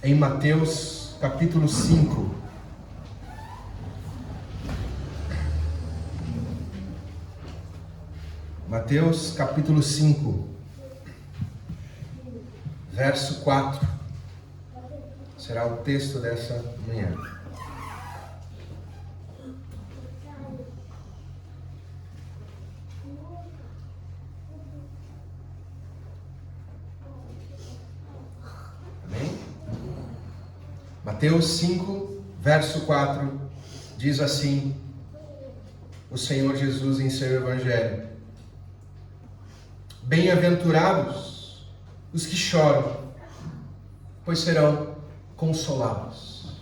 em Mateus capítulo 5. Mateus capítulo 5, verso 4, será o texto dessa manhã. Amém? Mateus 5, verso 4, diz assim o Senhor Jesus em seu Evangelho: Bem-aventurados os que choram, pois serão consolados.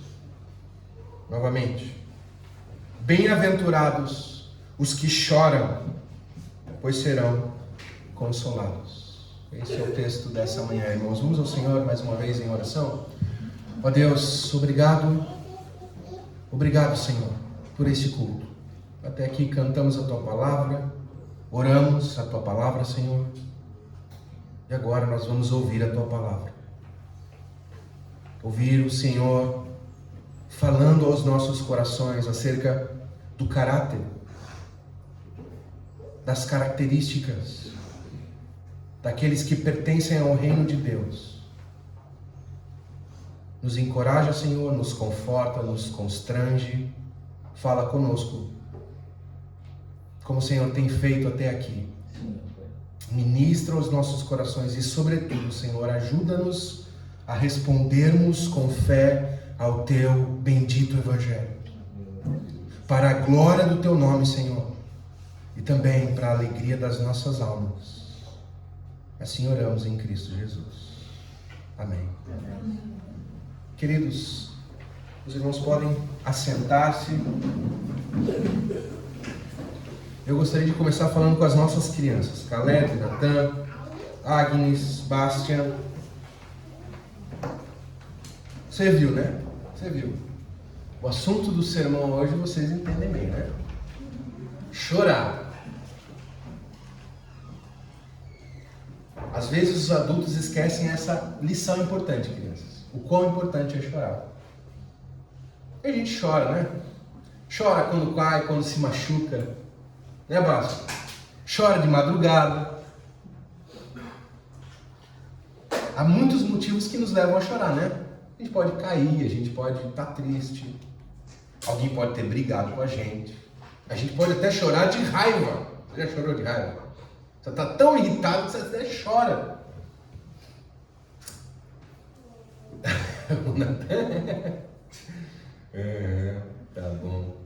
Novamente. Bem-aventurados os que choram, pois serão consolados. Esse é o texto dessa manhã, irmãos. Vamos ao Senhor mais uma vez em oração. Ó Deus, obrigado, Senhor, por este culto. Até aqui cantamos a Tua palavra, oramos a Tua palavra, Senhor, e agora nós vamos ouvir a Tua palavra. Ouvir o Senhor falando aos nossos corações acerca do caráter, das características daqueles que pertencem ao reino de Deus. Nos encoraja, Senhor, nos conforta, nos constrange, fala conosco, como o Senhor tem feito até aqui. Ministra os nossos corações e, sobretudo, Senhor, ajuda-nos a respondermos com fé ao Teu bendito Evangelho. Para a glória do Teu nome, Senhor, e também para a alegria das nossas almas. Assim oramos em Cristo Jesus. Amém. Queridos, os irmãos podem assentar-se. Eu gostaria de começar falando com as nossas crianças, Caleb, Natan, Agnes, Bastian. Você viu, né? Você viu. O assunto do sermão hoje vocês entendem bem, né? Chorar. Às vezes os adultos esquecem essa lição importante, crianças. O quão importante é chorar. E a gente chora, né? Chora quando cai, quando se machuca. Né, Bastian? Chora de madrugada. Há muitos motivos que nos levam a chorar, né? A gente pode cair, a gente pode estar triste. Alguém pode ter brigado com a gente. A gente pode até chorar de raiva. Você já chorou de raiva? Você está tão irritado que você até chora. Tá bom.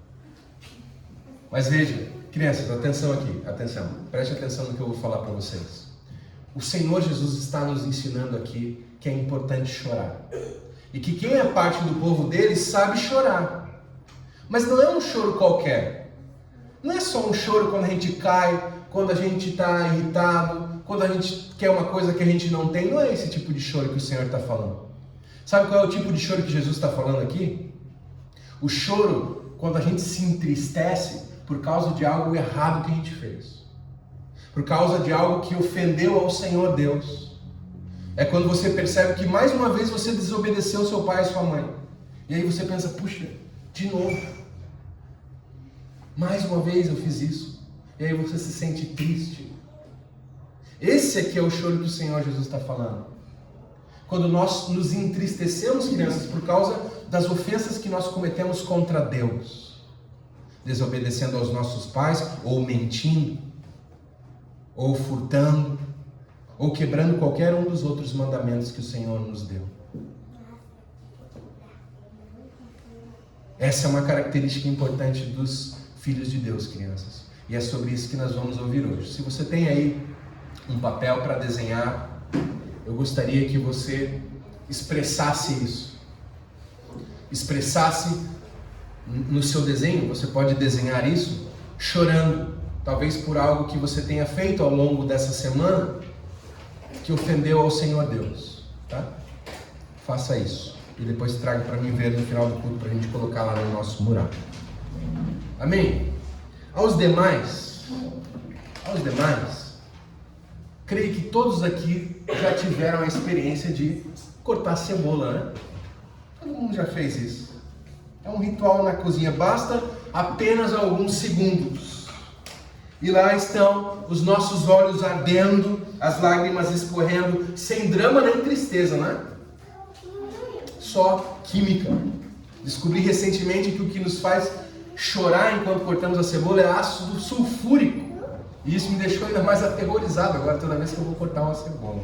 Mas veja, crianças, atenção aqui, atenção. Preste atenção no que eu vou falar para vocês. O Senhor Jesus está nos ensinando aqui que é importante chorar. E que quem é parte do povo dele sabe chorar. Mas não é um choro qualquer. Não é só um choro quando a gente cai, quando a gente está irritado, quando a gente quer uma coisa que a gente não tem. Não é esse tipo de choro que o Senhor está falando. Sabe qual é o tipo de choro que Jesus está falando aqui? O choro quando a gente se entristece por causa de algo errado que a gente fez. Por causa de algo que ofendeu ao Senhor Deus. É quando você percebe que mais uma vez você desobedeceu seu pai e sua mãe. E aí você pensa, puxa, de novo. Mais uma vez eu fiz isso. E aí você se sente triste. Esse aqui é o choro que o Senhor Jesus está falando. Quando nós nos entristecemos, crianças, por causa das ofensas que nós cometemos contra Deus. Desobedecendo aos nossos pais, ou mentindo, ou furtando, ou quebrando qualquer um dos outros mandamentos que o Senhor nos deu. Essa é uma característica importante dos filhos de Deus, crianças. E é sobre isso que nós vamos ouvir hoje. Se você tem aí um papel para desenhar, eu gostaria que você expressasse isso. Expressasse no seu desenho, você pode desenhar isso chorando. Talvez por algo que você tenha feito ao longo dessa semana que ofendeu ao Senhor Deus. Tá? Faça isso. E depois traga para mim ver no final do culto para a gente colocar lá no nosso mural. Amém? Aos demais, creio que todos aqui já tiveram a experiência de cortar cebola, né? Todo mundo já fez isso. É um ritual na cozinha, basta apenas alguns segundos. E lá estão os nossos olhos ardendo, as lágrimas escorrendo, sem drama nem tristeza, né? Só química. Descobri recentemente que o que nos faz chorar enquanto cortamos a cebola é ácido sulfúrico. E isso me deixou ainda mais aterrorizado agora toda vez que eu vou cortar uma cebola.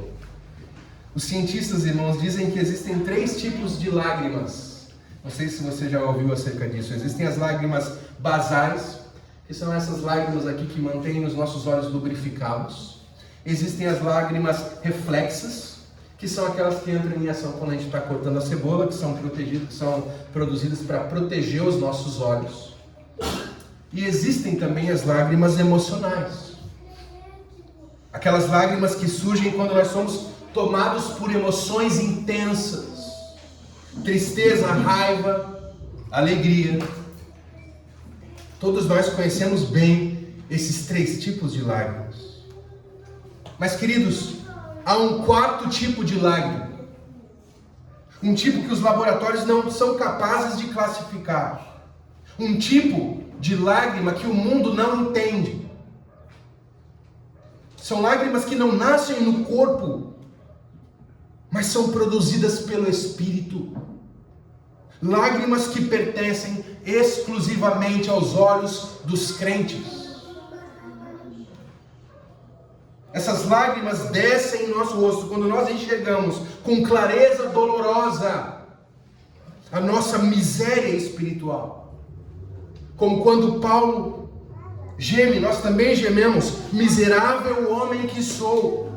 Os cientistas, irmãos, dizem que existem 3 tipos de lágrimas. Não sei se você já ouviu acerca disso. Existem as lágrimas basais, que são essas lágrimas aqui que mantêm os nossos olhos lubrificados. Existem as lágrimas reflexas, que são aquelas que entram em ação quando a gente está cortando a cebola, que são produzidas para proteger os nossos olhos. E existem também as lágrimas emocionais. Aquelas lágrimas que surgem quando nós somos tomados por emoções intensas. Tristeza, raiva, alegria. Todos nós conhecemos bem esses 3 tipos de lágrimas. Mas, queridos, há um 4º tipo de lágrima. Um tipo que os laboratórios não são capazes de classificar. Um tipo de lágrima que o mundo não entende. São lágrimas que não nascem no corpo, mas são produzidas pelo Espírito. Lágrimas que pertencem exclusivamente aos olhos dos crentes. Essas lágrimas descem em nosso rosto quando nós enxergamos com clareza dolorosa a nossa miséria espiritual. Como quando Paulo geme, nós também gememos: miserável homem que sou,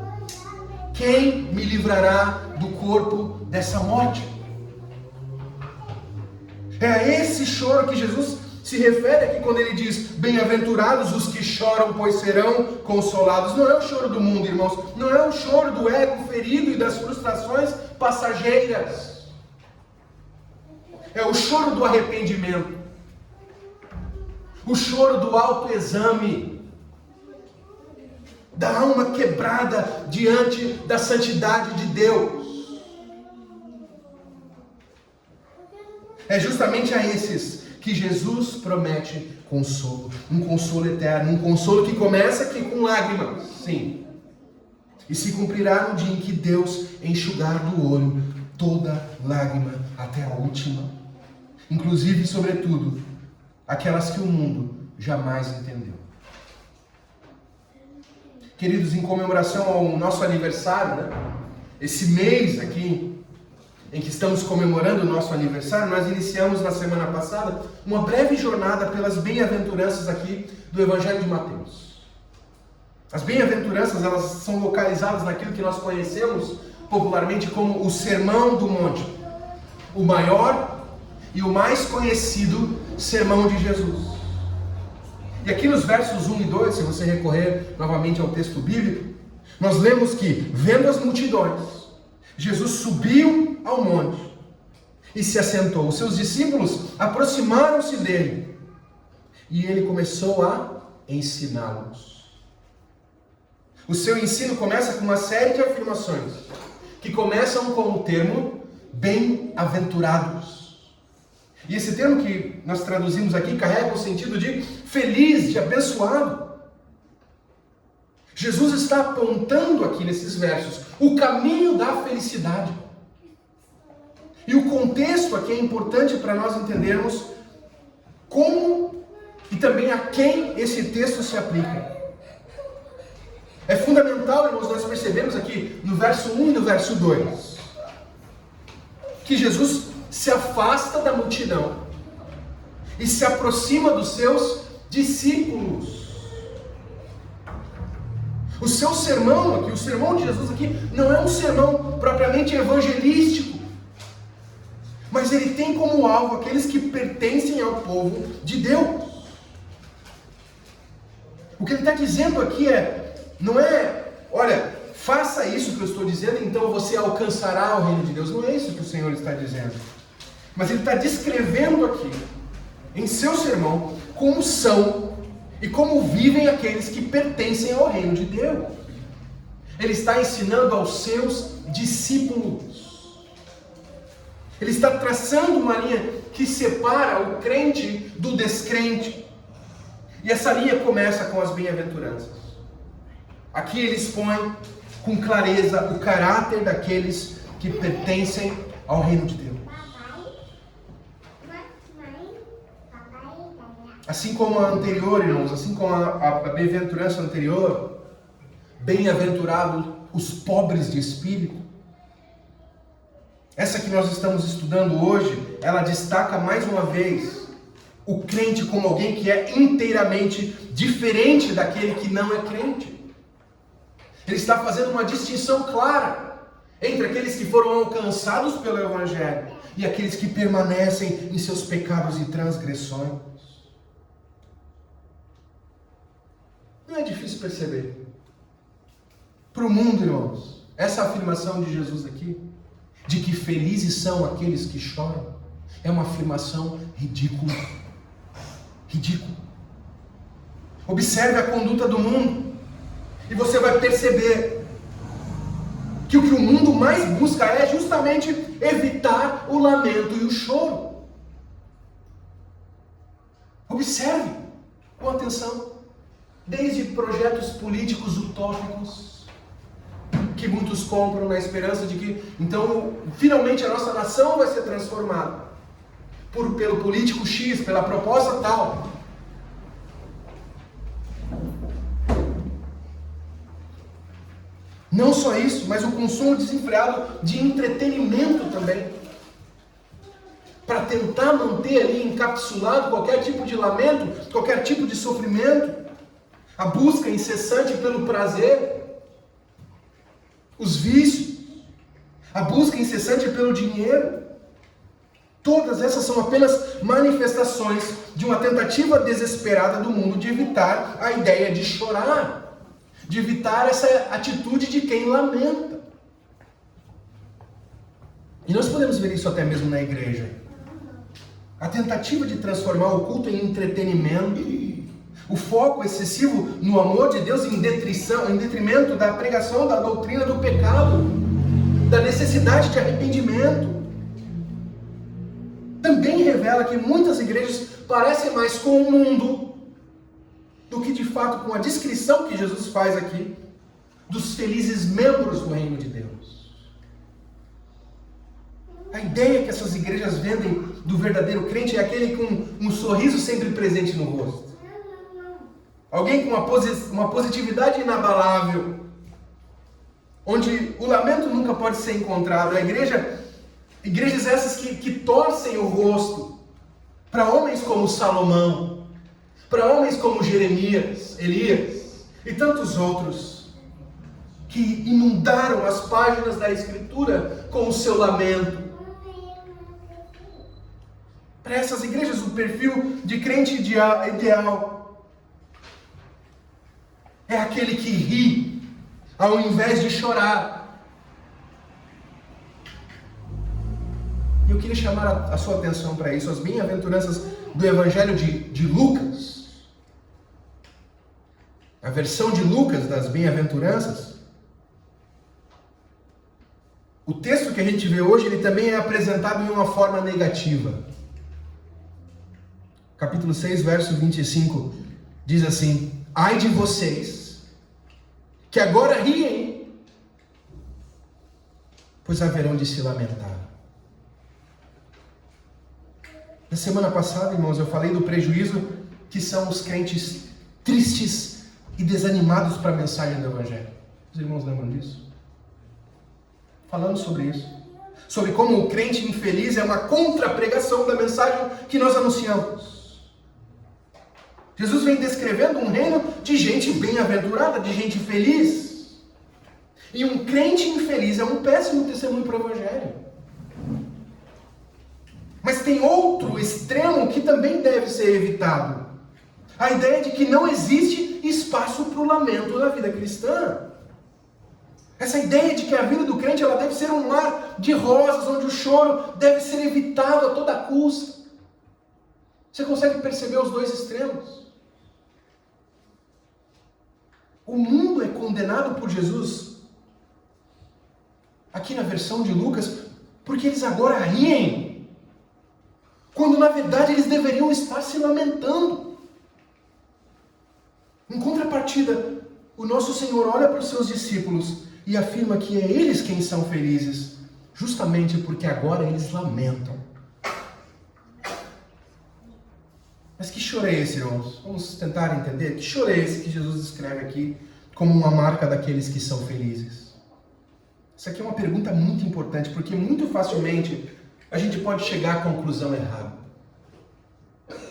quem me livrará do corpo dessa morte? É a esse choro que Jesus se refere aqui quando ele diz: bem-aventurados os que choram, pois serão consolados. Não é o choro do mundo, irmãos. Não é o choro do ego ferido e das frustrações passageiras. É o choro do arrependimento. O choro do autoexame. Da alma quebrada diante da santidade de Deus. É justamente a esses que Jesus promete consolo. Um consolo eterno, um consolo que começa aqui com lágrimas, sim. E se cumprirá no dia em que Deus enxugar do olho toda lágrima até a última. Inclusive, sobretudo, aquelas que o mundo jamais entendeu. Queridos, em comemoração ao nosso aniversário, né? Esse mês aqui, em que estamos comemorando o nosso aniversário, nós iniciamos na semana passada uma breve jornada pelas bem-aventuranças aqui do Evangelho de Mateus. As bem-aventuranças, elas são localizadas naquilo que nós conhecemos popularmente como o Sermão do Monte, o maior e o mais conhecido sermão de Jesus. E aqui nos versos 1 e 2, se você recorrer novamente ao texto bíblico, nós lemos que, vendo as multidões, Jesus subiu ao monte e se assentou. Os seus discípulos aproximaram-se dele e ele começou a ensiná-los. O seu ensino começa com uma série de afirmações que começam com o termo bem-aventurados. E esse termo que nós traduzimos aqui carrega o sentido de feliz, de abençoado. Jesus está apontando aqui nesses versos o caminho da felicidade. E o contexto aqui é importante para nós entendermos como e também a quem esse texto se aplica. É fundamental, irmãos, nós percebemos aqui no verso 1 e no verso 2 que Jesus se afasta da multidão e se aproxima dos seus discípulos. O seu sermão aqui, o sermão de Jesus aqui, não é um sermão propriamente evangelístico, mas ele tem como alvo aqueles que pertencem ao povo de Deus. O que ele está dizendo aqui não é, olha, faça isso que eu estou dizendo, então você alcançará o reino de Deus. Não é isso que o Senhor está dizendo. Mas ele está descrevendo aqui, em seu sermão, como são e como vivem aqueles que pertencem ao reino de Deus. Ele está ensinando aos seus discípulos. Ele está traçando uma linha que separa o crente do descrente. E essa linha começa com as bem-aventuranças. Aqui ele expõe com clareza o caráter daqueles que pertencem ao reino de Deus. Assim como a anterior, irmãos, assim como a bem-aventurança anterior, bem-aventurados os pobres de espírito. Essa que nós estamos estudando hoje, ela destaca mais uma vez o crente como alguém que é inteiramente diferente daquele que não é crente. Ele está fazendo uma distinção clara entre aqueles que foram alcançados pelo Evangelho e aqueles que permanecem em seus pecados e transgressões. Não é difícil perceber. Para o mundo, irmãos, essa afirmação de Jesus aqui, de que felizes são aqueles que choram, é uma afirmação ridícula. Ridícula. Observe a conduta do mundo e você vai perceber que o que o mundo mais busca é justamente evitar o lamento e o choro. Observe com atenção, desde projetos políticos utópicos, que muitos compram na esperança de que, então, finalmente a nossa nação vai ser transformada pelo político X, pela proposta tal. Não só isso, mas o consumo desenfreado de entretenimento também, para tentar manter ali encapsulado qualquer tipo de lamento, qualquer tipo de sofrimento, a busca incessante pelo prazer, os vícios, a busca incessante pelo dinheiro. Todas essas são apenas manifestações de uma tentativa desesperada do mundo de evitar a ideia de chorar, de evitar essa atitude de quem lamenta. E nós podemos ver isso até mesmo na igreja. A tentativa de transformar o culto em entretenimento, o foco excessivo no amor de Deus em detrimento da pregação da doutrina do pecado, da necessidade de arrependimento, também revela que muitas igrejas parecem mais com o mundo do que de fato com a descrição que Jesus faz aqui dos felizes membros do reino de Deus. A ideia que essas igrejas vendem do verdadeiro crente é aquele com um sorriso sempre presente no rosto. Alguém com uma positividade inabalável, onde o lamento nunca pode ser encontrado. Igrejas essas que torcem o rosto para homens como Salomão, para homens como Jeremias, Elias e tantos outros, que inundaram as páginas da Escritura com o seu lamento. Para essas igrejas, o perfil de crente ideal é aquele que ri ao invés de chorar. E eu queria chamar a sua atenção para isso. As bem-aventuranças do Evangelho de Lucas, a versão de Lucas das bem-aventuranças, o texto que a gente vê hoje, ele também é apresentado em uma forma negativa. Capítulo 6, verso 25, diz assim: ai de vocês, que agora riem, pois haverão de se lamentar. Na semana passada, irmãos, eu falei do prejuízo que são os crentes tristes e desanimados para a mensagem do Evangelho. Os irmãos lembram disso? Falando sobre isso. Sobre como o crente infeliz é uma contra-pregação da mensagem que nós anunciamos. Jesus vem descrevendo um reino de gente bem-aventurada, de gente feliz. E um crente infeliz é um péssimo testemunho para o Evangelho. Mas tem outro extremo que também deve ser evitado. A ideia de que não existe espaço para o lamento na vida cristã. Essa ideia de que a vida do crente ela deve ser um mar de rosas, onde o choro deve ser evitado a toda custa. Você consegue perceber os dois extremos? O mundo é condenado por Jesus, aqui na versão de Lucas, porque eles agora riem, quando na verdade eles deveriam estar se lamentando. Em contrapartida, o nosso Senhor olha para os seus discípulos e afirma que é eles quem são felizes, justamente porque agora eles lamentam. Mas que choro é esse, irmãos? Vamos tentar entender. Que choro é esse que Jesus descreve aqui como uma marca daqueles que são felizes? Isso aqui é uma pergunta muito importante, porque muito facilmente a gente pode chegar à conclusão errada.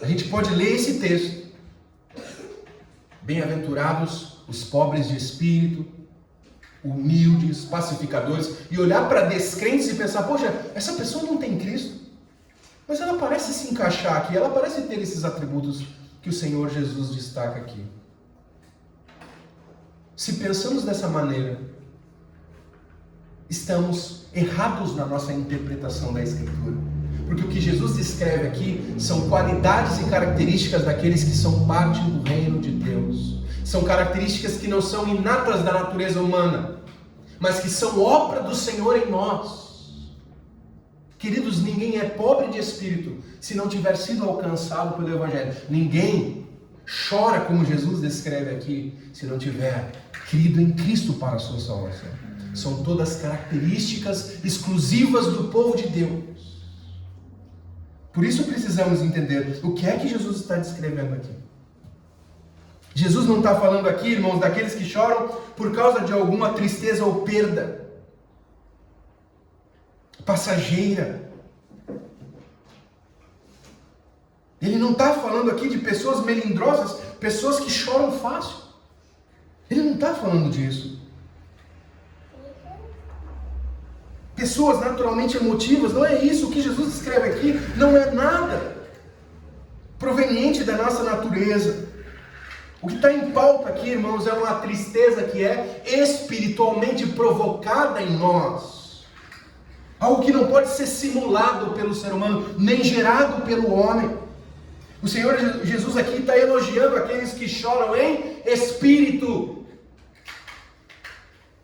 A gente pode ler esse texto. Bem-aventurados os pobres de espírito, humildes, pacificadores, e olhar para descrentes e pensar, poxa, essa pessoa não tem Cristo. Mas ela parece se encaixar aqui, ela parece ter esses atributos que o Senhor Jesus destaca aqui. Se pensamos dessa maneira, estamos errados na nossa interpretação da Escritura. Porque o que Jesus descreve aqui são qualidades e características daqueles que são parte do reino de Deus. São características que não são inatas da natureza humana, mas que são obra do Senhor em nós. Queridos, ninguém é pobre de espírito se não tiver sido alcançado pelo Evangelho. Ninguém chora, como Jesus descreve aqui, se não tiver crido em Cristo para a sua salvação. São todas características exclusivas do povo de Deus. Por isso precisamos entender o que é que Jesus está descrevendo aqui. Jesus não está falando aqui, irmãos, daqueles que choram por causa de alguma tristeza ou perda passageira. Ele não está falando aqui de pessoas melindrosas, pessoas que choram fácil. Ele não está falando disso. Pessoas naturalmente emotivas, não é isso. O que Jesus escreve aqui não é nada proveniente da nossa natureza. O que está em pauta aqui, irmãos, é uma tristeza que é espiritualmente provocada em nós. Algo que não pode ser simulado pelo ser humano, nem gerado pelo homem. O Senhor Jesus aqui está elogiando aqueles que choram em espírito.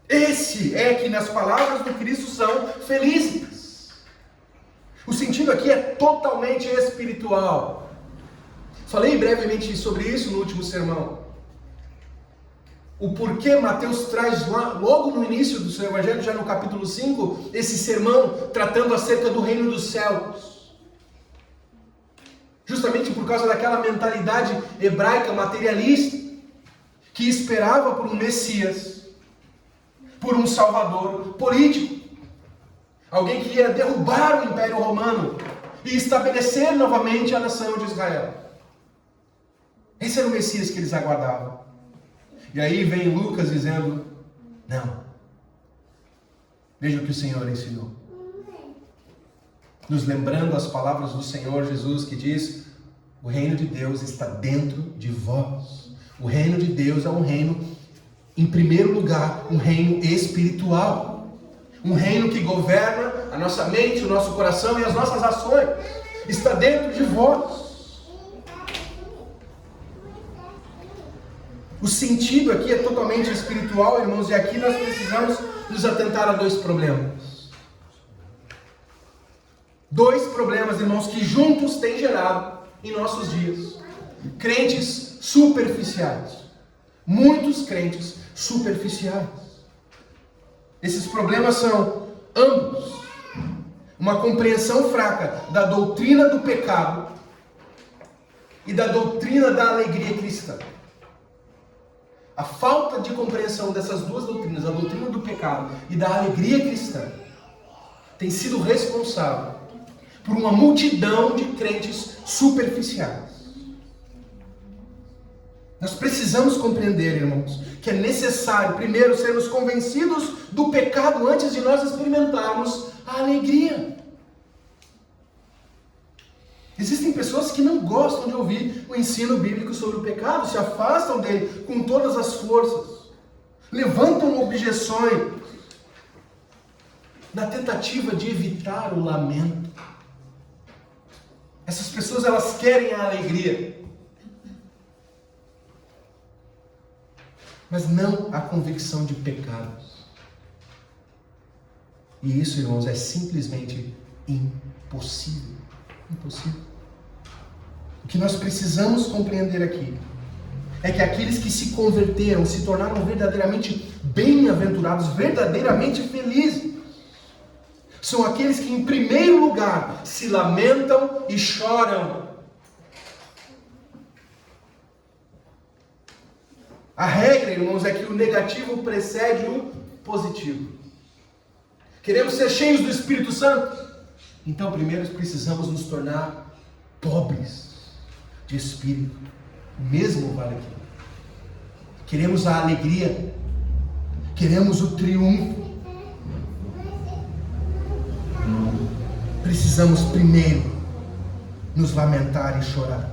Esse é que, nas palavras do Cristo, são felizes. O sentido aqui é totalmente espiritual. Falei brevemente sobre isso no último sermão. O porquê Mateus traz logo no início do seu evangelho, já no capítulo 5, esse sermão tratando acerca do reino dos céus. Justamente por causa daquela mentalidade hebraica materialista, que esperava por um Messias, por um Salvador político, alguém que ia derrubar o Império Romano e estabelecer novamente a nação de Israel. Esse era o Messias que eles aguardavam. E aí vem Lucas dizendo, não. Veja o que o Senhor ensinou. Nos lembrando as palavras do Senhor Jesus que diz, o reino de Deus está dentro de vós. O reino de Deus é um reino, em primeiro lugar, um reino espiritual. Um reino que governa a nossa mente, o nosso coração e as nossas ações. Está dentro de vós. O sentido aqui é totalmente espiritual, irmãos, e aqui nós precisamos nos atentar a dois problemas. Dois problemas, irmãos, que juntos têm gerado em nossos dias. Crentes superficiais. Muitos crentes superficiais. Esses problemas são ambos uma compreensão fraca da doutrina do pecado e da doutrina da alegria cristã. A falta de compreensão dessas duas doutrinas, a doutrina do pecado e da alegria cristã, tem sido responsável por uma multidão de crentes superficiais. Nós precisamos compreender, irmãos, que é necessário, primeiro, sermos convencidos do pecado antes de nós experimentarmos a alegria. Existem pessoas que não gostam de ouvir o ensino bíblico sobre o pecado, se afastam dele com todas as forças, levantam objeções, na tentativa de evitar o lamento. Essas pessoas, elas querem a alegria, mas não a convicção de pecados. E isso, irmãos, é simplesmente impossível. Impossível. O que nós precisamos compreender aqui é que aqueles que se converteram, se tornaram verdadeiramente bem-aventurados, verdadeiramente felizes, são aqueles que, em primeiro lugar, se lamentam e choram. A regra, irmãos, é que o negativo precede o positivo. Queremos ser cheios do Espírito Santo? Então, primeiro precisamos nos tornar pobres de espírito. O mesmo vale aqui. Queremos a alegria. Queremos o triunfo. Precisamos primeiro nos lamentar e chorar.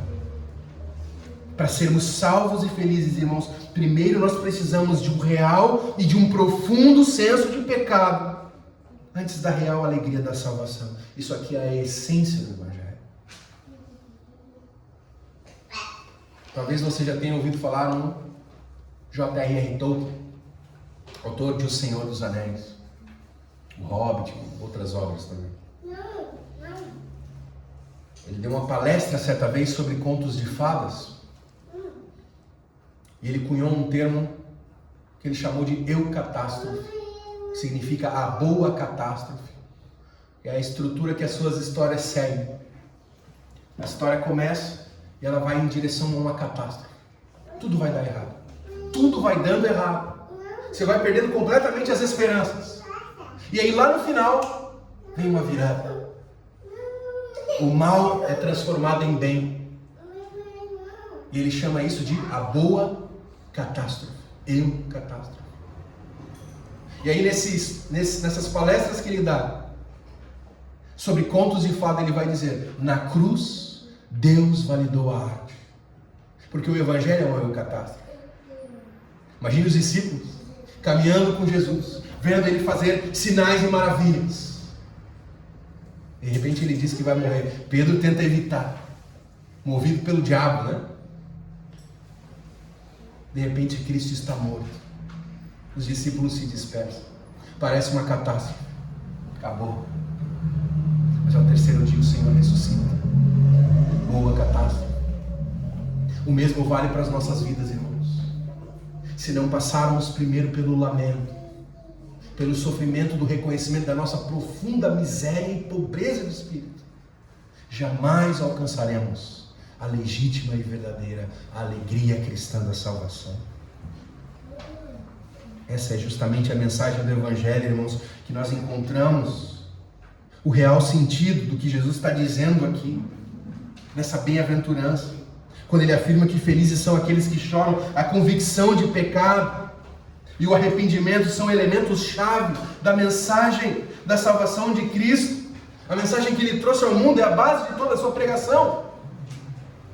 Para sermos salvos e felizes, irmãos, primeiro nós precisamos de um real e de um profundo senso de pecado, antes da real alegria da salvação. Isso aqui é a essência do Evangelho. Talvez você já tenha ouvido falar no J.R.R. Tolkien, autor de O Senhor dos Anéis, O Hobbit, outras obras também. Ele deu uma palestra certa vez sobre contos de fadas. E ele cunhou um termo que ele chamou de eucatástrofe, que significa a boa catástrofe. É a estrutura que as suas histórias seguem. A história começa e ela vai em direção a uma catástrofe. Tudo vai dar errado. Tudo vai dando errado. Você vai perdendo completamente as esperanças. E aí lá no final, vem uma virada. O mal é transformado em bem. E ele chama isso de a boa catástrofe. Eucatástrofe. E aí nessas palestras que ele dá sobre contos de fada, ele vai dizer: na cruz, Deus validou a arte. Porque o Evangelho é uma eucatástrofe. Imagine os discípulos caminhando com Jesus, vendo ele fazer sinais e maravilhas. De repente ele diz que vai morrer. Pedro tenta evitar, movido pelo diabo, né? De repente Cristo está morto. Os discípulos se dispersam. Parece uma catástrofe. Acabou. Mas ao terceiro dia o Senhor ressuscita. Boa catástrofe. O mesmo vale para as nossas vidas, irmãos. Se não passarmos primeiro pelo lamento, pelo sofrimento do reconhecimento da nossa profunda miséria e pobreza de espírito, jamais alcançaremos a legítima e verdadeira alegria cristã da salvação. Essa é justamente a mensagem do Evangelho, irmãos, que nós encontramos o real sentido do que Jesus está dizendo aqui, nessa bem-aventurança, quando ele afirma que felizes são aqueles que choram. A convicção de pecado e o arrependimento são elementos-chave da mensagem da salvação de Cristo. A mensagem que ele trouxe ao mundo é a base de toda a sua pregação.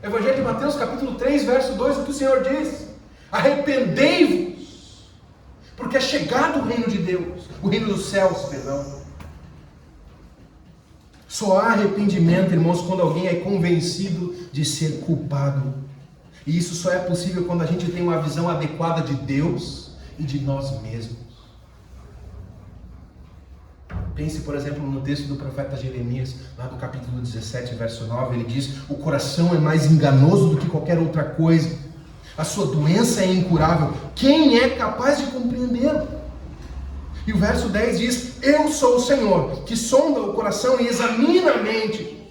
Evangelho de Mateus, capítulo 3, verso 2, o que o Senhor diz: arrependei-vos, porque é chegado o reino de Deus, o reino dos céus, perdão. Só há arrependimento, irmãos, quando alguém é convencido de ser culpado. E isso só é possível quando a gente tem uma visão adequada de Deus e de nós mesmos. Pense, por exemplo, no texto do profeta Jeremias, lá do capítulo 17, verso 9, ele diz: o coração é mais enganoso do que qualquer outra coisa, a sua doença é incurável, quem é capaz de compreendê-lo? E o verso 10 diz: eu sou o Senhor, que sonda o coração e examina a mente,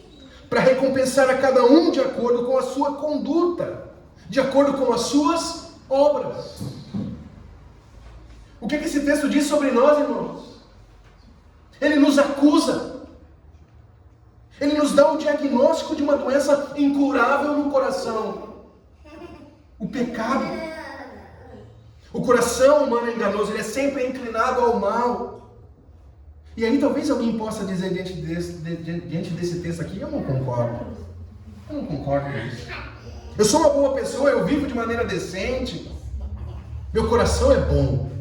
para recompensar a cada um de acordo com a sua conduta, de acordo com as suas obras. O que esse texto diz sobre nós, irmãos? Ele nos acusa. Ele nos dá um diagnóstico de uma doença incurável no coração. O pecado. O coração humano é enganoso, ele é sempre inclinado ao mal. E aí talvez alguém possa dizer diante desse texto aqui: eu não concordo. Eu não concordo com isso. Eu sou uma boa pessoa, eu vivo de maneira decente. Meu coração é bom.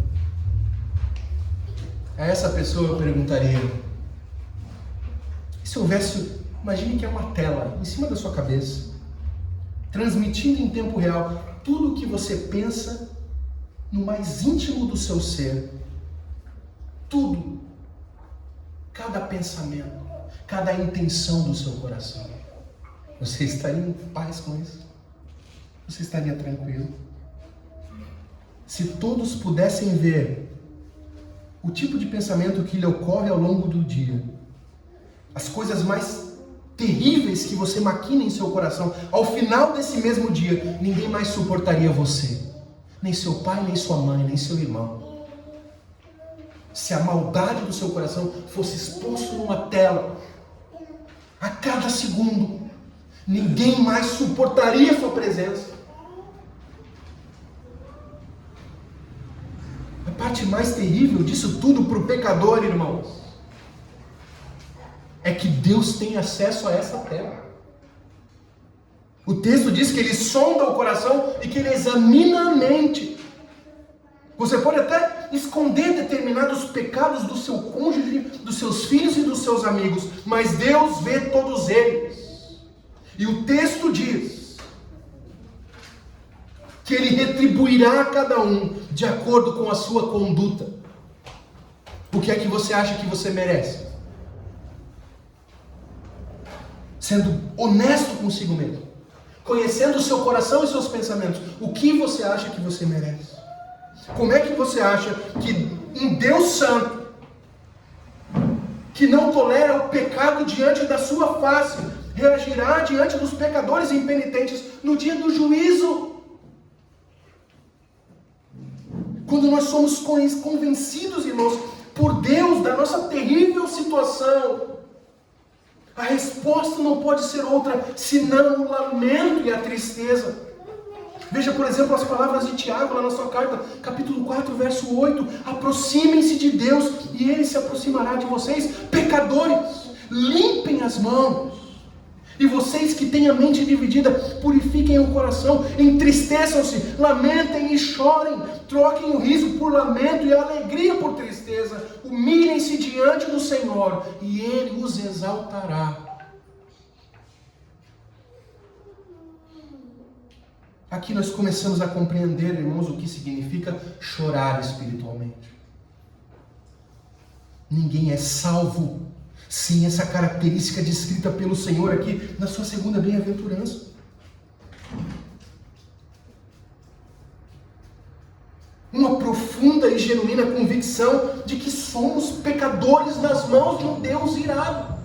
A essa pessoa eu perguntaria: e se houvesse, imagine que é uma tela em cima da sua cabeça, transmitindo em tempo real tudo o que você pensa no mais íntimo do seu ser. Tudo. cada pensamento, cada intenção do seu coração, você estaria em paz com isso? Você estaria tranquilo? Se todos pudessem ver o tipo de pensamento que lhe ocorre ao longo do dia, as coisas mais terríveis que você maquina em seu coração, ao final desse mesmo dia, ninguém mais suportaria você. Nem seu pai, nem sua mãe, nem seu irmão. Se a maldade do seu coração fosse exposto numa tela, a cada segundo, ninguém mais suportaria sua presença. A parte mais terrível disso tudo para o pecador, irmãos, é que Deus tem acesso a essa tela. O texto diz que Ele sonda o coração e que Ele examina a mente. Você pode até esconder determinados pecados do seu cônjuge, dos seus filhos e dos seus amigos, mas Deus vê todos eles. E o texto diz que Ele retribuirá a cada um de acordo com a sua conduta. O que é que você acha que você merece? Sendo honesto consigo mesmo, conhecendo o seu coração e seus pensamentos, o que você acha que você merece? Como é que você acha que um Deus santo, que não tolera o pecado diante da sua face, reagirá diante dos pecadores impenitentes no dia do juízo? Quando nós somos convencidos, irmãos, por Deus da nossa terrível situação, a resposta não pode ser outra senão o lamento e a tristeza. Veja, por exemplo, as palavras de Tiago lá na sua carta, capítulo 4, verso 8. Aproximem-se de Deus e Ele se aproximará de vocês. Pecadores, limpem as mãos. E vocês que têm a mente dividida, purifiquem o coração, entristeçam-se, lamentem e chorem, troquem o riso por lamento e a alegria por tristeza. Humilhem-se diante do Senhor e Ele os exaltará. Aqui nós começamos a compreender, irmãos, o que significa chorar espiritualmente. Ninguém é salvo sem essa característica descrita pelo Senhor aqui na sua segunda bem-aventurança. Uma profunda e genuína convicção de que somos pecadores nas mãos de um Deus irado.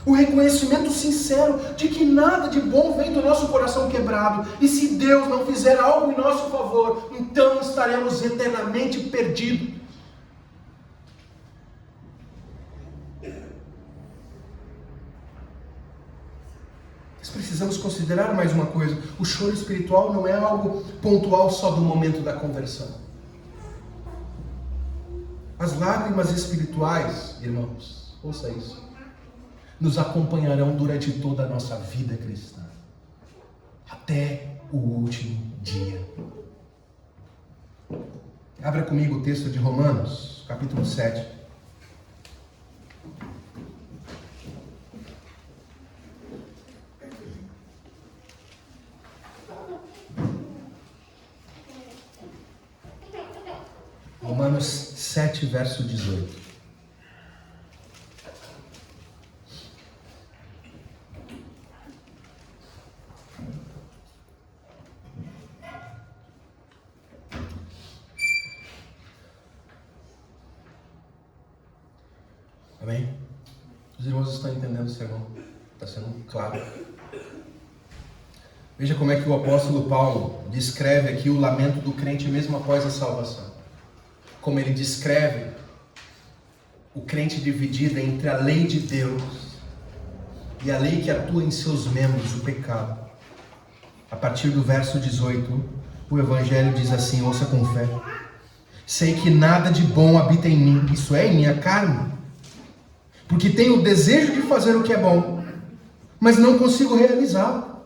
O reconhecimento sincero de que nada de bom vem do nosso coração quebrado. E se Deus não fizer algo em nosso favor, então estaremos eternamente perdidos. Nós precisamos considerar mais uma coisa. O choro espiritual não é algo pontual só do momento da conversão. As lágrimas espirituais, irmãos, ouça isso, nos acompanharão durante toda a nossa vida cristã, até o último dia. Abra comigo o texto de Romanos, capítulo 7. Romanos 7, verso 18. Amém? Os irmãos estão entendendo o sermão? Está sendo claro. Veja como é que o apóstolo Paulo descreve aqui o lamento do crente mesmo após a salvação. Como ele descreve o crente dividido entre a lei de Deus e a lei que atua em seus membros, o pecado. A partir do verso 18, o Evangelho diz assim, ouça com fé. Sei que nada de bom habita em mim, isso é, em minha carne. Porque tenho o desejo de fazer o que é bom, mas não consigo realizá-lo.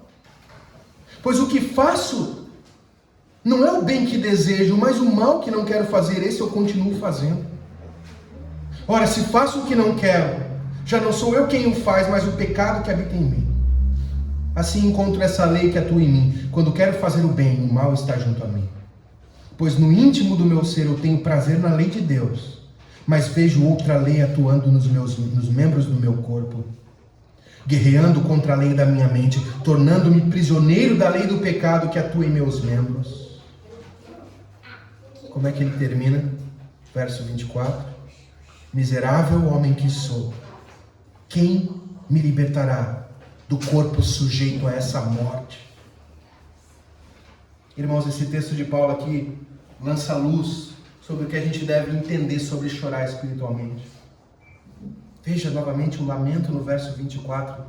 Pois o que faço não é o bem que desejo, mas o mal que não quero fazer, esse eu continuo fazendo. Ora, se faço o que não quero, já não sou eu quem o faz, mas o pecado que habita em mim. Assim encontro essa lei que atua em mim. Quando quero fazer o bem, o mal está junto a mim. Pois no íntimo do meu ser eu tenho prazer na lei de Deus, mas vejo outra lei atuando nos membros do meu corpo, guerreando contra a lei da minha mente, tornando-me prisioneiro da lei do pecado que atua em meus membros. Como é que ele termina? Verso 24. Miserável homem que sou, quem me libertará do corpo sujeito a essa morte? Irmãos, esse texto de Paulo aqui lança luz sobre o que a gente deve entender sobre chorar espiritualmente. Veja novamente o lamento no verso 24.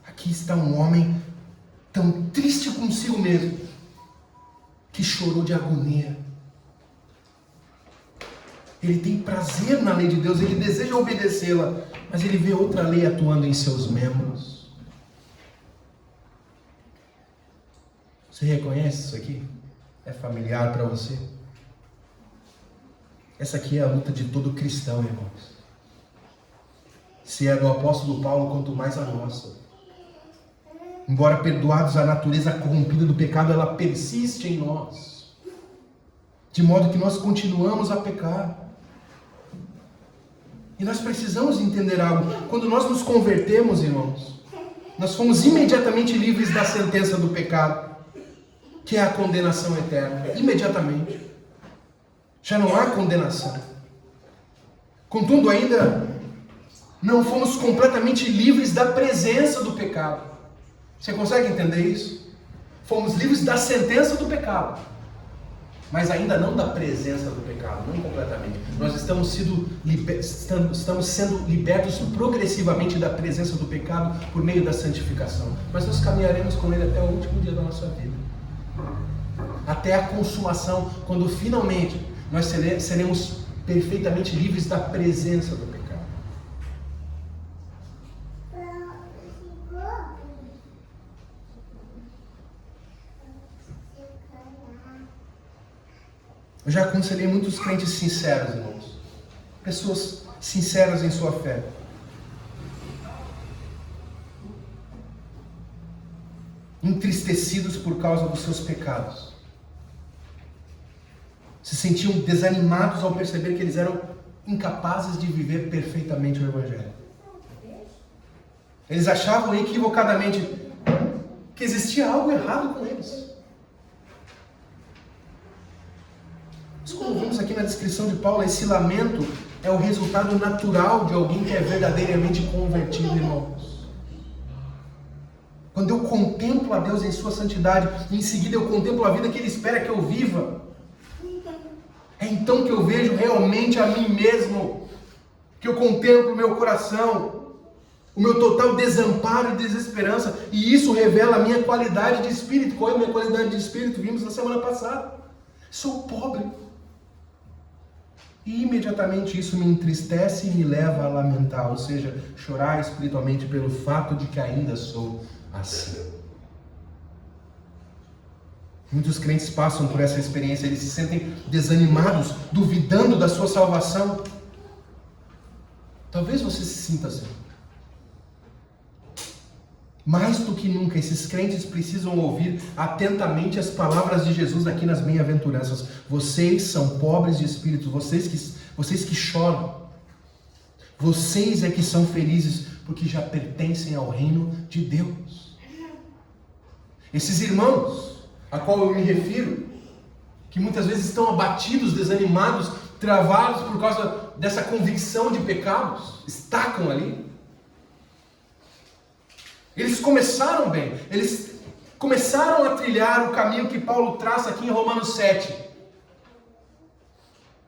Aqui está um homem tão triste consigo mesmo, que chorou de agonia. Ele tem prazer na lei de Deus, ele deseja obedecê-la, mas ele vê outra lei atuando em seus membros. Você reconhece isso aqui? É familiar para você? Essa aqui é a luta de todo cristão, irmãos. Se é do apóstolo Paulo, quanto mais a nossa. Embora perdoados, a natureza corrompida do pecado, ela persiste em nós. De modo que nós continuamos a pecar. E nós precisamos entender algo. Quando nós nos convertemos, irmãos, nós fomos imediatamente livres da sentença do pecado, que é a condenação eterna. Imediatamente. Já não há condenação. Contudo, ainda não fomos completamente livres da presença do pecado. Você consegue entender isso? Fomos livres da sentença do pecado, mas ainda não da presença do pecado, não completamente. Nós estamos sendo libertos progressivamente da presença do pecado por meio da santificação. Mas nós caminharemos com ele até o último dia da nossa vida. Até a consumação, quando finalmente nós seremos perfeitamente livres da presença do pecado. Eu já aconselhei muitos crentes sinceros, irmãos. Pessoas sinceras em sua fé. Entristecidos por causa dos seus pecados. Se sentiam desanimados ao perceber que eles eram incapazes de viver perfeitamente o Evangelho. Eles achavam equivocadamente que existia algo errado com eles. Mas como vemos aqui na descrição de Paulo, esse lamento é o resultado natural de alguém que é verdadeiramente convertido, irmãos. Quando eu contemplo a Deus em sua santidade, e em seguida eu contemplo a vida que Ele espera que eu viva, é então que eu vejo realmente a mim mesmo, que eu contemplo o meu coração, o meu total desamparo e desesperança, e isso revela a minha qualidade de espírito. Qual é a minha qualidade de espírito? Vimos na semana passada. Sou pobre. E imediatamente isso me entristece e me leva a lamentar, ou seja, chorar espiritualmente pelo fato de que ainda sou assim. Muitos crentes passam por essa experiência, eles se sentem desanimados, duvidando da sua salvação. Talvez você se sinta assim. Mais do que nunca, esses crentes precisam ouvir atentamente as palavras de Jesus aqui nas bem-aventuranças. Vocês são pobres de espírito, vocês que choram. Vocês é que são felizes, porque já pertencem ao reino de Deus. Esses irmãos a qual eu me refiro, que muitas vezes estão abatidos, desanimados, travados por causa dessa convicção de pecados, estacam ali. Eles começaram bem, eles começaram a trilhar o caminho que Paulo traça aqui em Romanos 7.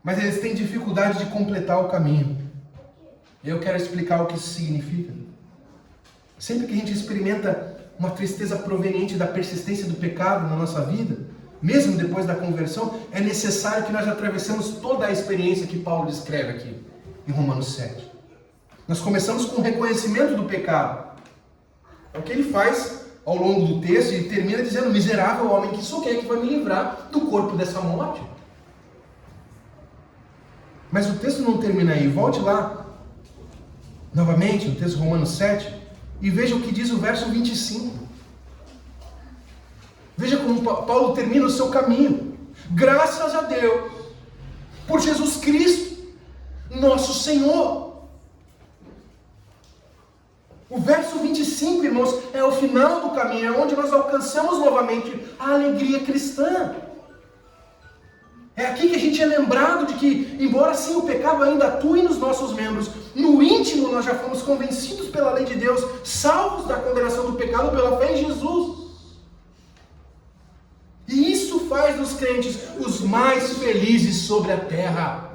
Mas eles têm dificuldade de completar o caminho. E eu quero explicar o que isso significa. Sempre que a gente experimenta uma tristeza proveniente da persistência do pecado na nossa vida, mesmo depois da conversão, é necessário que nós atravessemos toda a experiência que Paulo descreve aqui em Romanos 7. Nós começamos com o reconhecimento do pecado. É o que ele faz ao longo do texto e termina dizendo: miserável homem que sou, quem é que vai me livrar do corpo dessa morte? Mas o texto não termina aí. Volte lá novamente no texto de Romanos 7 e veja o que diz o verso 25. Veja como Paulo termina o seu caminho. Graças a Deus, por Jesus Cristo, nosso Senhor. O verso 25, irmãos, é o final do caminho, é onde nós alcançamos novamente a alegria cristã. É aqui que a gente é lembrado de que, embora sim o pecado ainda atue nos nossos membros, no íntimo nós já fomos convencidos pela lei de Deus, salvos da condenação do pecado pela fé em Jesus. E isso faz dos crentes os mais felizes sobre a terra.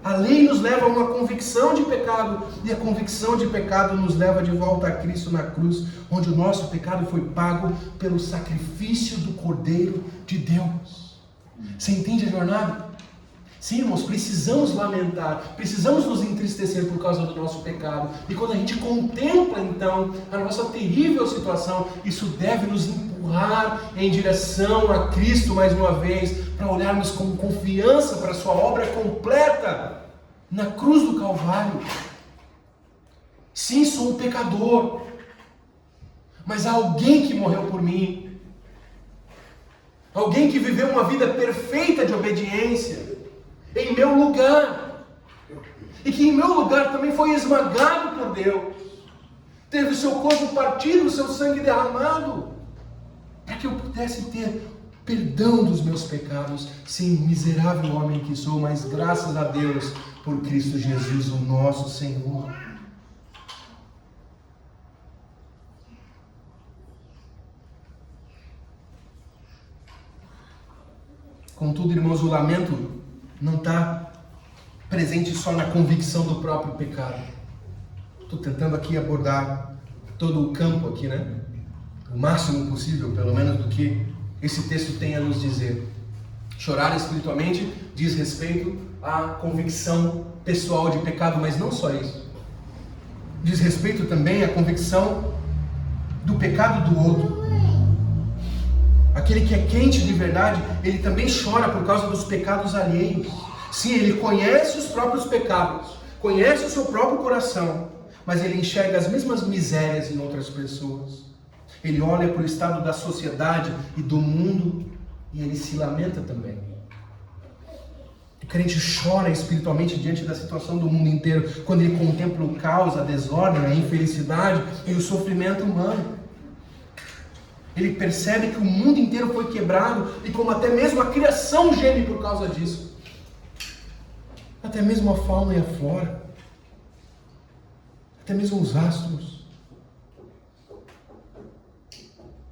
A lei nos leva a uma convicção de pecado, e a convicção de pecado nos leva de volta a Cristo na cruz, onde o nosso pecado foi pago pelo sacrifício do Cordeiro de Deus. Você entende a jornada? Sim, irmãos, precisamos lamentar, precisamos nos entristecer por causa do nosso pecado. E quando a gente contempla, então, a nossa terrível situação, isso deve nos empurrar em direção a Cristo mais uma vez, para olharmos com confiança para a sua obra completa na cruz do Calvário. Sim, sou um pecador, mas há alguém que morreu por mim. Alguém que viveu uma vida perfeita de obediência em meu lugar, e que em meu lugar também foi esmagado por Deus, teve o seu corpo partido, o seu sangue derramado, para que eu pudesse ter perdão dos meus pecados. Sim, miserável homem que sou, mas graças a Deus por Cristo Jesus, o nosso Senhor. Contudo, irmãos, o lamento não está presente só na convicção do próprio pecado. Estou tentando aqui abordar todo o campo aqui, né? O máximo possível, pelo menos, do que esse texto tem a nos dizer. Chorar espiritualmente diz respeito à convicção pessoal de pecado, mas não só isso. Diz respeito também à convicção do pecado do outro. Aquele que é crente de verdade, ele também chora por causa dos pecados alheios. Sim, ele conhece os próprios pecados, conhece o seu próprio coração, mas ele enxerga as mesmas misérias em outras pessoas. Ele olha para o estado da sociedade e do mundo e ele se lamenta também. O crente chora espiritualmente diante da situação do mundo inteiro, quando ele contempla o caos, a desordem, a infelicidade e o sofrimento humano. Ele percebe que o mundo inteiro foi quebrado e como até mesmo a criação geme por causa disso. Até mesmo a fauna e a flora. Até mesmo os astros.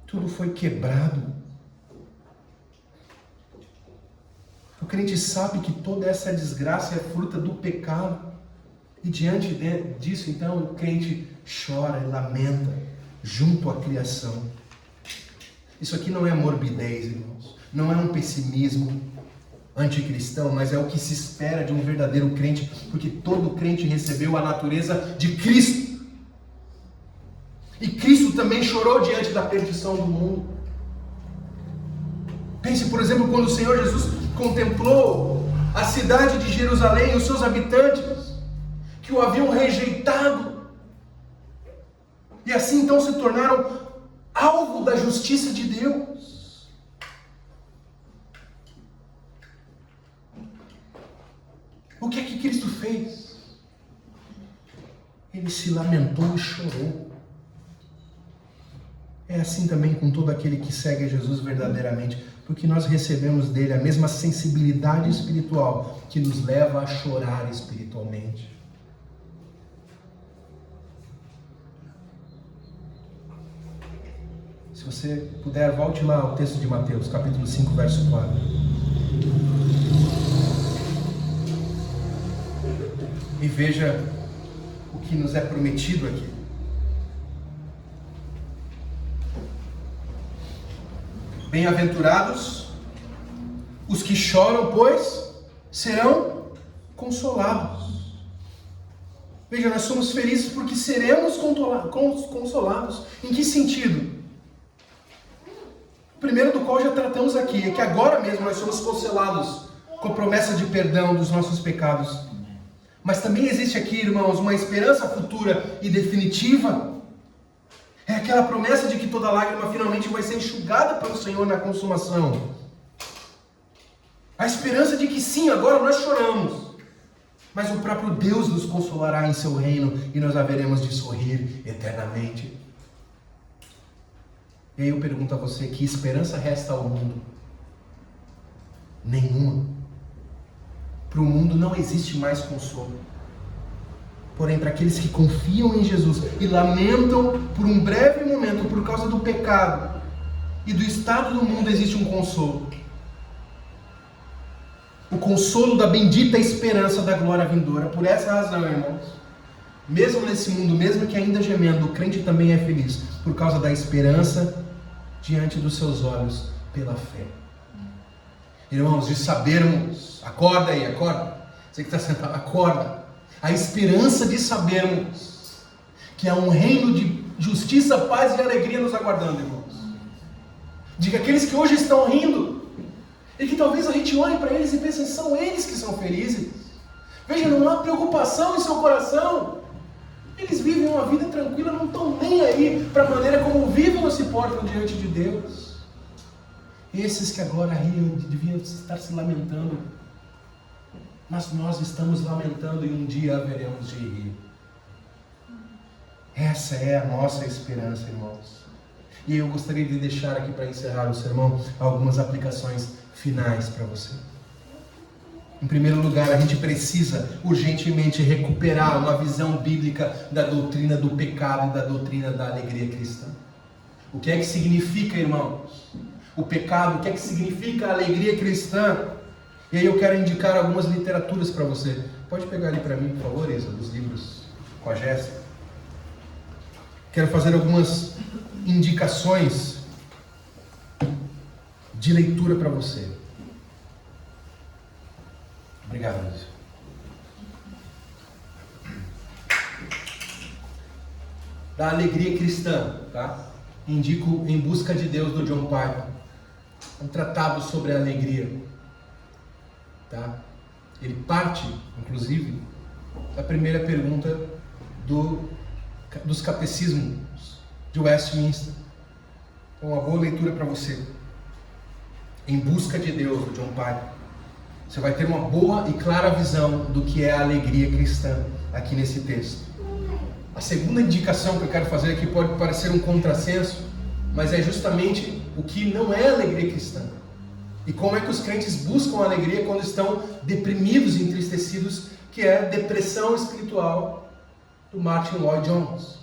Tudo foi quebrado. O crente sabe que toda essa desgraça é fruta do pecado. E diante disso, então, o crente chora e lamenta junto à criação. Isso aqui não é morbidez, irmãos. Não é um pessimismo anticristão, mas é o que se espera de um verdadeiro crente, porque todo crente recebeu a natureza de Cristo. E Cristo também chorou diante da perdição do mundo. Pense, por exemplo, quando o Senhor Jesus contemplou a cidade de Jerusalém e os seus habitantes, que o haviam rejeitado, e assim então se tornaram alvo da justiça de Deus. O que é que Cristo fez? Ele se lamentou e chorou. É assim também com todo aquele que segue a Jesus verdadeiramente, porque nós recebemos dele a mesma sensibilidade espiritual que nos leva a chorar espiritualmente. Se você puder, volte lá ao texto de Mateus, capítulo 5, verso 4. E veja o que nos é prometido aqui. Bem-aventurados os que choram, pois serão consolados. Veja, nós somos felizes porque seremos consolados. Em que sentido? O primeiro do qual já tratamos aqui, é que agora mesmo nós somos consolados com a promessa de perdão dos nossos pecados. Mas também existe aqui, irmãos, uma esperança futura e definitiva. É aquela promessa de que toda lágrima finalmente vai ser enxugada pelo Senhor na consumação. A esperança de que sim, agora nós choramos, mas o próprio Deus nos consolará em seu reino e nós haveremos de sorrir eternamente. E aí eu pergunto a você, que esperança resta ao mundo? Nenhuma. Para o mundo não existe mais consolo. Porém, para aqueles que confiam em Jesus e lamentam por um breve momento por causa do pecado e do estado do mundo, existe um consolo. O consolo da bendita esperança da glória vindoura. Por essa razão, irmãos, mesmo nesse mundo, mesmo que ainda gemendo, o crente também é feliz por causa da esperança diante dos seus olhos pela fé. Irmãos, de sabermos, acorda aí, acorda. Você que está sentado, acorda. A esperança de sabermos que há um reino de justiça, paz e alegria nos aguardando, irmãos. De que aqueles que hoje estão rindo, e que talvez a gente olhe para eles e pense, são eles que são felizes. Veja, não há preocupação em seu coração. Eles vivem uma vida tranquila, não estão nem aí para a maneira como vivem ou se portam diante de Deus. Esses que agora riam deviam estar se lamentando. Mas nós estamos lamentando e um dia haveremos de rir. Essa é a nossa esperança, irmãos. E eu gostaria de deixar aqui para encerrar o sermão algumas aplicações finais para você. Em primeiro lugar, a gente precisa urgentemente recuperar uma visão bíblica da doutrina do pecado e da doutrina da alegria cristã. O que é que significa, irmãos, o pecado? O que é que significa a alegria cristã? E aí eu quero indicar algumas literaturas para você. Pode pegar ali para mim, por favor, Isa, dos livros com a Jéssica. Quero fazer algumas indicações de leitura para você. Obrigado, Luiz. Da alegria cristã, tá? Indico Em Busca de Deus, do John Piper. Um tratado sobre a alegria, tá? Ele parte, inclusive, da primeira pergunta dos catecismos de Westminster. Então, uma boa leitura para você. Em Busca de Deus, do John Piper. Você vai ter uma boa e clara visão do que é a alegria cristã aqui nesse texto. A segunda indicação que eu quero fazer aqui pode parecer um contrassenso, mas é justamente o que não é alegria cristã. E como é que os crentes buscam alegria quando estão deprimidos e entristecidos, que é a depressão espiritual do Martin Lloyd Jones.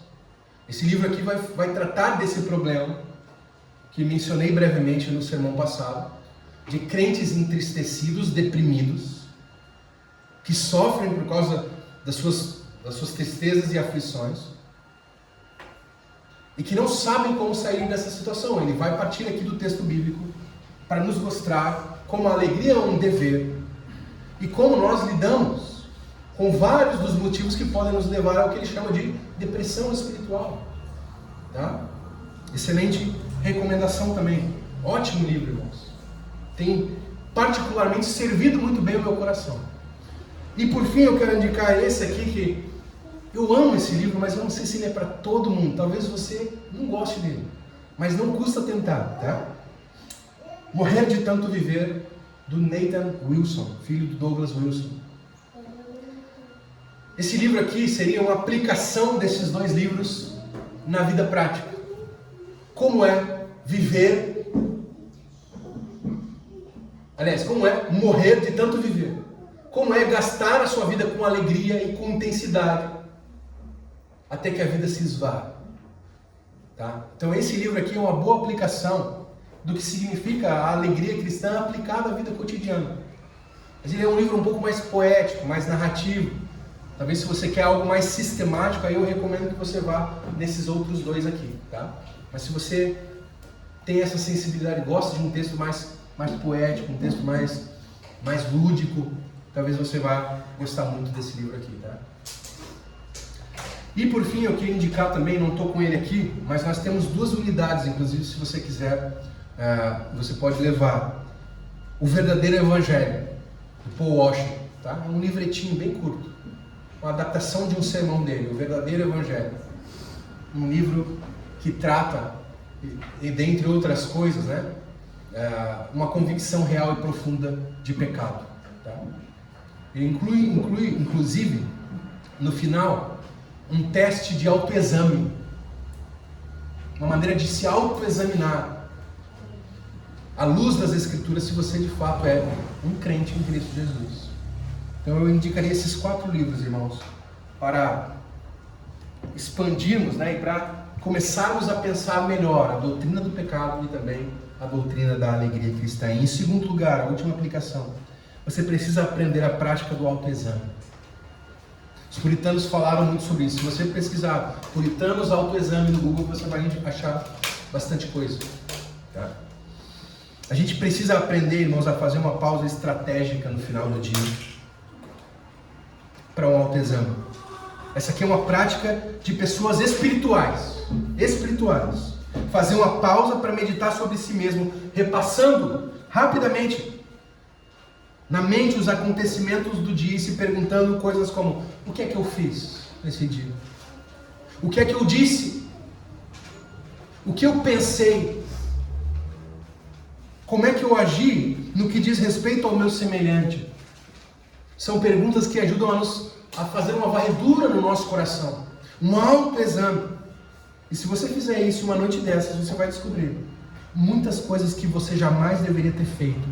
Esse livro aqui vai tratar desse problema que mencionei brevemente no sermão passado, de crentes entristecidos, deprimidos, que sofrem por causa das suas tristezas e aflições, e que não sabem como sair dessa situação. Ele vai partir aqui do texto bíblico para nos mostrar como a alegria é um dever e como nós lidamos com vários dos motivos que podem nos levar ao que ele chama de depressão espiritual. Tá? Excelente recomendação também. Ótimo livro, irmãos. Tem particularmente servido muito bem o meu coração. E por fim eu quero indicar esse aqui, que eu amo esse livro, mas eu não sei se ele é para todo mundo. Talvez você não goste dele, mas não custa tentar, tá? Morrer de Tanto Viver, do Nathan Wilson, filho do Douglas Wilson. Esse livro aqui seria uma aplicação desses dois livros na vida prática. Como é viver... Aliás, como é morrer de tanto viver? Como é gastar a sua vida com alegria e com intensidade até que a vida se esvai? Tá? Então esse livro aqui é uma boa aplicação do que significa a alegria cristã aplicada à vida cotidiana. Mas ele é um livro um pouco mais poético, mais narrativo. Talvez se você quer algo mais sistemático, aí eu recomendo que você vá nesses outros dois aqui. Tá? Mas se você tem essa sensibilidade, gosta de um texto mais poético, um texto mais lúdico, talvez você vá gostar muito desse livro aqui, tá? E por fim eu queria indicar também, não estou com ele aqui, mas nós temos duas unidades, inclusive se você quiser, você pode levar. O Verdadeiro Evangelho, do Paul Washer, tá? É um livretinho bem curto, uma adaptação de um sermão dele, O Verdadeiro Evangelho. Um livro que trata, e dentre outras coisas, né? uma convicção real e profunda de pecado. Tá? Ele inclui, inclusive, no final, um teste de autoexame. Uma maneira de se autoexaminar à luz das Escrituras, se você de fato é um crente em Cristo Jesus. Então eu indicaria esses 4 livros, irmãos, para expandirmos, né, e para começarmos a pensar melhor a doutrina do pecado e também a doutrina da alegria cristã. E em segundo lugar, a última aplicação, você precisa aprender a prática do autoexame. Os puritanos falaram muito sobre isso. Se você pesquisar puritanos autoexame no Google, você vai achar bastante coisa. Tá? A gente precisa aprender, irmãos, a fazer uma pausa estratégica no final do dia para um autoexame. Essa aqui é uma prática de pessoas espirituais. Fazer uma pausa para meditar sobre si mesmo, repassando rapidamente na mente os acontecimentos do dia e se perguntando coisas como: o que é que eu fiz nesse dia? O que é que eu disse? O que eu pensei? Como é que eu agi no que diz respeito ao meu semelhante? São perguntas que ajudam a fazer uma varredura no nosso coração, um autoexame. E se você fizer isso uma noite dessas, você vai descobrir muitas coisas que você jamais deveria ter feito.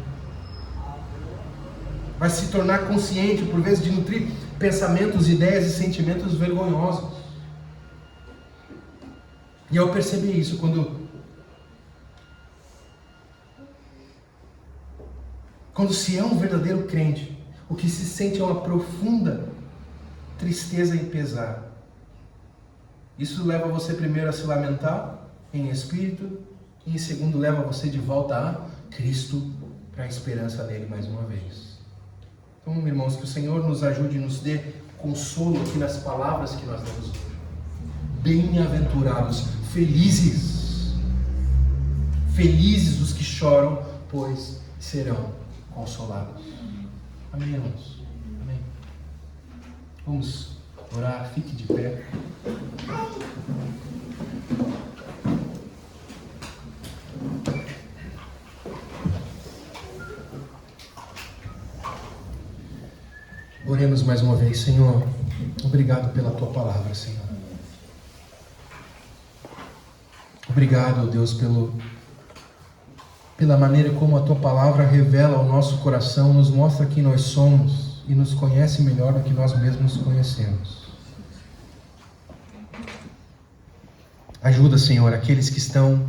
Vai se tornar consciente, por vezes, de nutrir pensamentos, ideias e sentimentos vergonhosos. E eu percebi isso quando se é um verdadeiro crente, o que se sente é uma profunda tristeza e pesar. Isso leva você primeiro a se lamentar em espírito e em segundo leva você de volta a Cristo, para a esperança nele mais uma vez. Então, irmãos, que o Senhor nos ajude e nos dê consolo aqui nas palavras que nós damos hoje. Bem-aventurados, felizes os que choram, pois serão consolados. Amém, irmãos? Amém. Vamos orar, fique de pé. Oremos mais uma vez. Senhor, obrigado pela Tua palavra, Senhor. Obrigado, Deus, pela maneira como a Tua palavra revela ao nosso coração, nos mostra quem nós somos e nos conhece melhor do que nós mesmos conhecemos. Ajuda, Senhor, aqueles que estão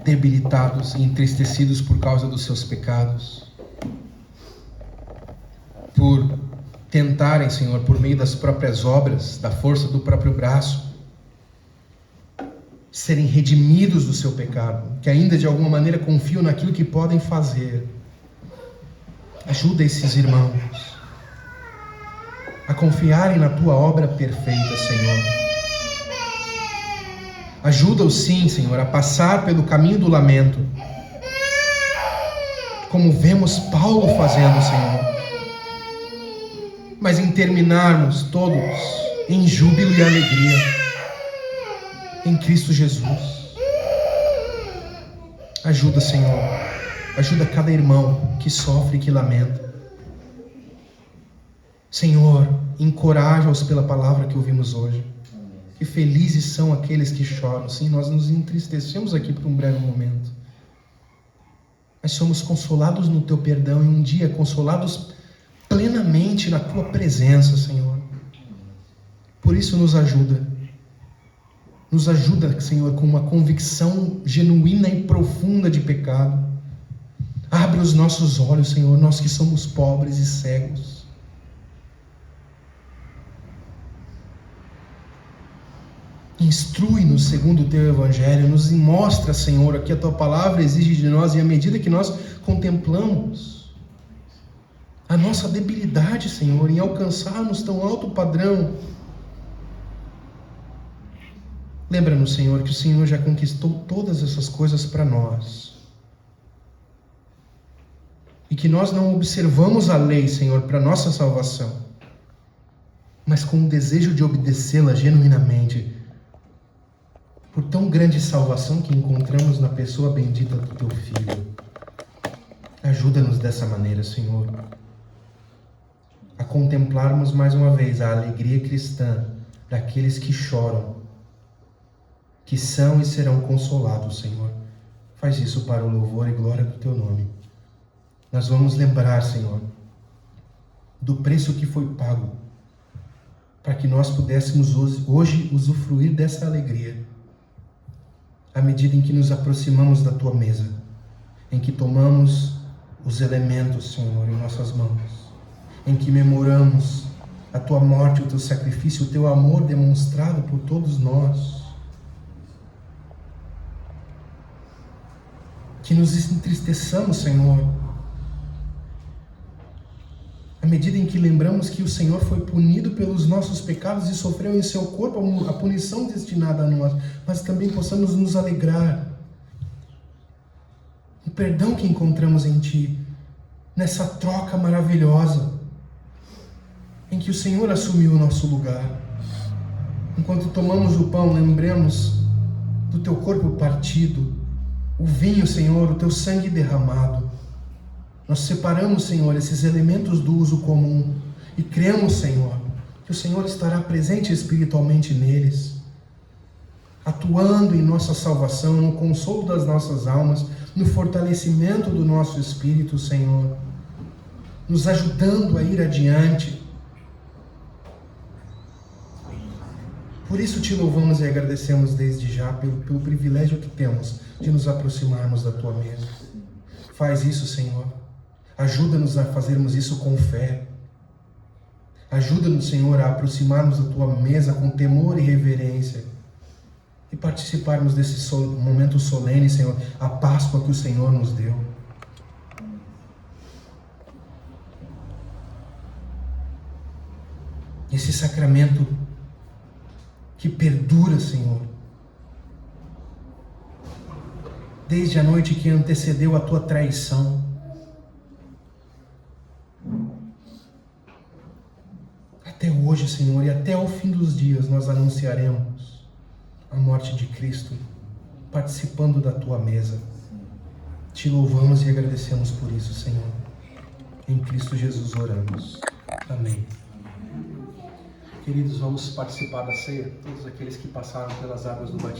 debilitados e entristecidos por causa dos seus pecados, por tentarem, Senhor, por meio das próprias obras, da força do próprio braço, serem redimidos do seu pecado, que ainda de alguma maneira confiam naquilo que podem fazer. Ajuda esses irmãos a confiarem na Tua obra perfeita, Senhor. Ajuda-os sim, Senhor, a passar pelo caminho do lamento, como vemos Paulo fazendo, Senhor, mas em terminarmos todos em júbilo e alegria em Cristo Jesus. Ajuda, Senhor, ajuda cada irmão que sofre e que lamenta. Senhor, encoraja-os pela palavra que ouvimos hoje. Que felizes são aqueles que choram. Sim, nós nos entristecemos aqui por um breve momento, mas somos consolados no Teu perdão e um dia consolados plenamente na Tua presença, Senhor. Por isso nos ajuda, Senhor, com uma convicção genuína e profunda de pecado. Abre os nossos olhos, Senhor, nós que somos pobres e cegos. Instrui-nos segundo o Teu Evangelho, nos mostra, Senhor, o que a Tua palavra exige de nós, e à medida que nós contemplamos a nossa debilidade, Senhor, em alcançarmos tão alto padrão, lembra-nos, Senhor, que o Senhor já conquistou todas essas coisas para nós, e que nós não observamos a lei, Senhor, para nossa salvação, mas com o desejo de obedecê-la genuinamente, por tão grande salvação que encontramos na pessoa bendita do Teu Filho. Ajuda-nos dessa maneira, Senhor, a contemplarmos mais uma vez a alegria cristã daqueles que choram, que são e serão consolados, Senhor. Faz isso para o louvor e glória do Teu nome. Nós vamos lembrar, Senhor, do preço que foi pago para que nós pudéssemos hoje usufruir dessa alegria, à medida em que nos aproximamos da Tua mesa, em que tomamos os elementos, Senhor, em nossas mãos, em que memoramos a Tua morte, o Teu sacrifício, o Teu amor demonstrado por todos nós. Que nos entristeçamos, Senhor, à medida em que lembramos que o Senhor foi punido pelos nossos pecados e sofreu em seu corpo a punição destinada a nós, mas também possamos nos alegrar no perdão que encontramos em Ti, nessa troca maravilhosa, em que o Senhor assumiu o nosso lugar. Enquanto tomamos o pão, lembremos do Teu corpo partido, o vinho, Senhor, o Teu sangue derramado. Nós separamos, Senhor, esses elementos do uso comum e cremos, Senhor, que o Senhor estará presente espiritualmente neles, atuando em nossa salvação, no consolo das nossas almas, no fortalecimento do nosso espírito, Senhor, nos ajudando a ir adiante. Por isso Te louvamos e agradecemos desde já pelo privilégio que temos de nos aproximarmos da Tua mesa. Faz isso, Senhor. Ajuda-nos a fazermos isso com fé. Ajuda-nos, Senhor, a aproximarmos da Tua mesa com temor e reverência e participarmos desse momento solene, Senhor, a Páscoa que o Senhor nos deu. Esse sacramento que perdura, Senhor, desde a noite que antecedeu a Tua traição. Até hoje, Senhor, e até o fim dos dias nós anunciaremos a morte de Cristo, participando da Tua mesa. Te louvamos e agradecemos por isso, Senhor. Em Cristo Jesus oramos. Amém. Queridos, vamos participar da ceia, todos aqueles que passaram pelas águas do batismo.